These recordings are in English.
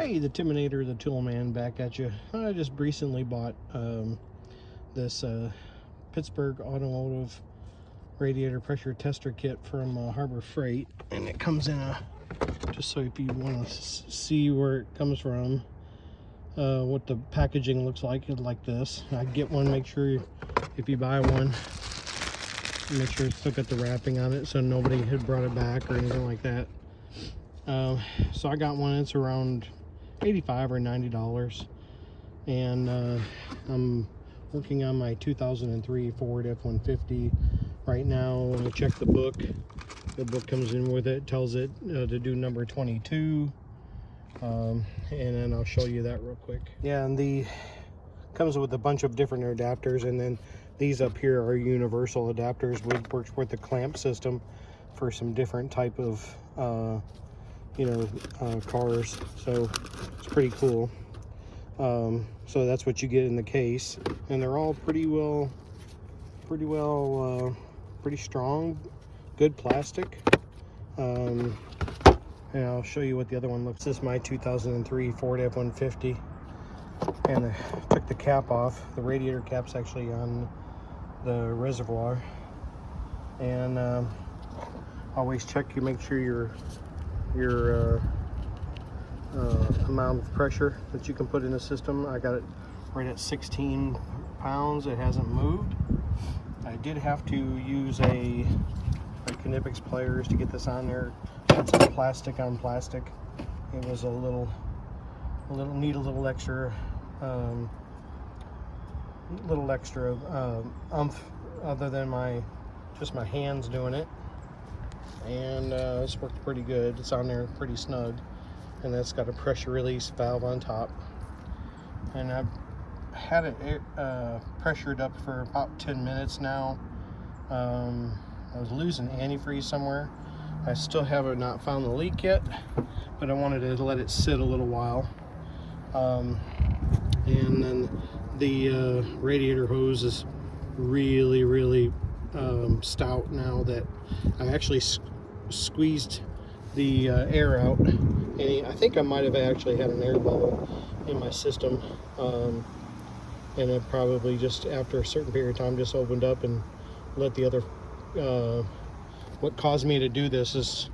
Hey, the Timinator, the Toolman, back at you. I just recently bought this Pittsburgh Automotive radiator pressure tester kit from Harbor Freight, and it comes in a, just so if you want to see where it comes from, what the packaging looks like this. I get one, make sure if you buy one, make sure it's still got the wrapping on it so nobody had brought it back or anything like that. So I got one. It's around $85 or $90, and I'm working on my 2003 Ford F-150 right now. I checked the book. The book comes in with it, tells it to do number 22, and then I'll show you that real quick. Yeah, and comes with a bunch of different adapters, and then these up here are universal adapters, which works with the clamp system for some different type of cars. So it's pretty cool. So that's what you get in the case, and they're all pretty strong, good plastic. And I'll show you what the other one looks. This is my 2003 Ford F-150, and I took the cap off. The radiator cap's actually on the reservoir, and always check, you make sure your amount of pressure that you can put in the system. I got it right at 16 pounds. It hasn't moved. I did have to use a Knipex pliers to get this on there. That's plastic on plastic. It was need a little extra oomph other than just my hands doing it. And this worked pretty good. It's on there pretty snug, and that's got a pressure release valve on top. And I've had it pressured up for about 10 minutes now. I was losing antifreeze somewhere. I still have not found the leak yet, but I wanted to let it sit a little while. And then the radiator hose is really stout now that I actually squeezed the air out, and I think I might have actually had an air bubble in my system, and it probably just after a certain period of time just opened up and let the other what caused me to do this is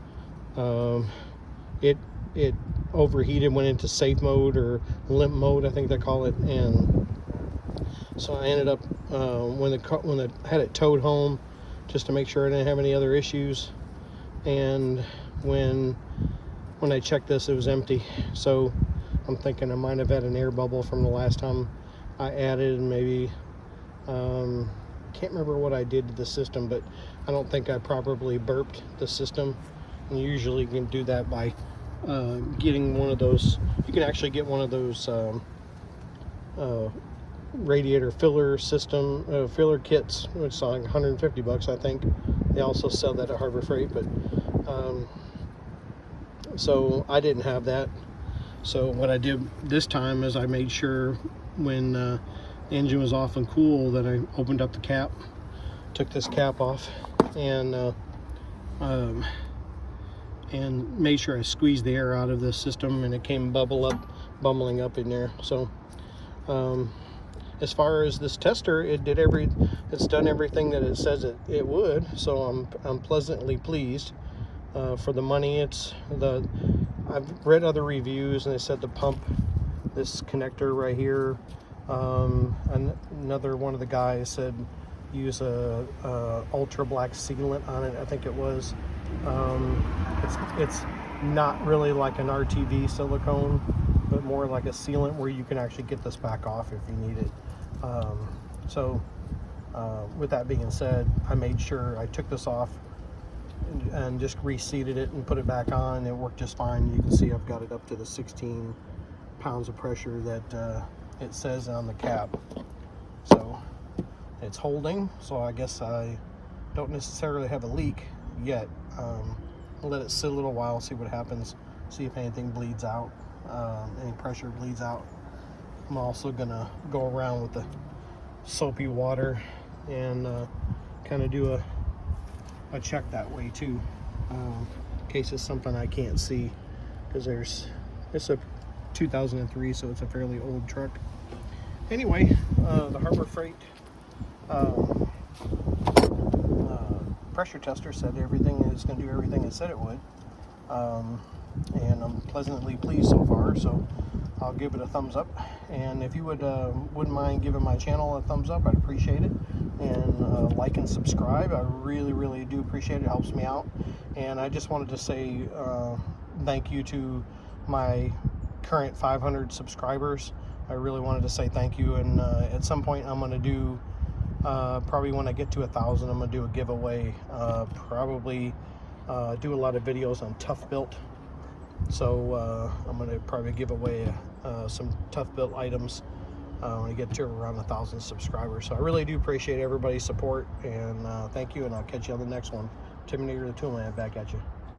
it overheated, went into safe mode or limp mode, I think they call it. And so I ended up when I had it towed home just to make sure I didn't have any other issues, and when I checked this, it was empty. So I'm thinking I might have had an air bubble from the last time I added, and maybe can't remember what I did to the system, but I don't think I properly burped the system. And usually you can do that by getting one of those. You can actually get one of those radiator filler kits, which is like 150 bucks, I think. They also sell that at Harbor Freight, but so I didn't have that. So what I did this time is I made sure when the engine was off and cool that I opened up the cap, took this cap off, and made sure I squeezed the air out of the system, and it came bubbling up in there. So as far as this tester, it's done everything that it says it would. So I'm pleasantly pleased. For the money, I've read other reviews, and they said the pump, this connector right here, another one of the guys said use a ultra black sealant on it, I think it was. It's not really like an RTV silicone, but more like a sealant where you can actually get this back off if you need it. With that being said, I made sure I took this off and just reseated it and put it back on. It worked just fine. You can see I've got it up to the 16 pounds of pressure that it says on the cap. So it's holding, so I guess I don't necessarily have a leak yet. I'll let it sit a little while, see what happens, see if anything bleeds out, any pressure bleeds out. I'm also gonna go around with the soapy water and kind of do a check that way too, in case it's something I can't see, because it's a 2003, so it's a fairly old truck. Anyway, the Harbor Freight pressure tester said everything is going to do everything it said it would, and I'm pleasantly pleased so far, so I'll give it a thumbs up. And if you wouldn't mind giving my channel a thumbs up, I'd appreciate it. And like and subscribe, I really do appreciate it. It helps me out. And I just wanted to say thank you to my current 500 subscribers. I really wanted to say thank you, and at some point I'm going to do, probably when I get to 1,000, I'm going to do a giveaway. Probably do a lot of videos on Tough Built. So I'm going to probably give away some Tough Built items when I get to around 1,000 subscribers. So I really do appreciate everybody's support, and thank you, and I'll catch you on the next one. Terminator the Toolman back at you.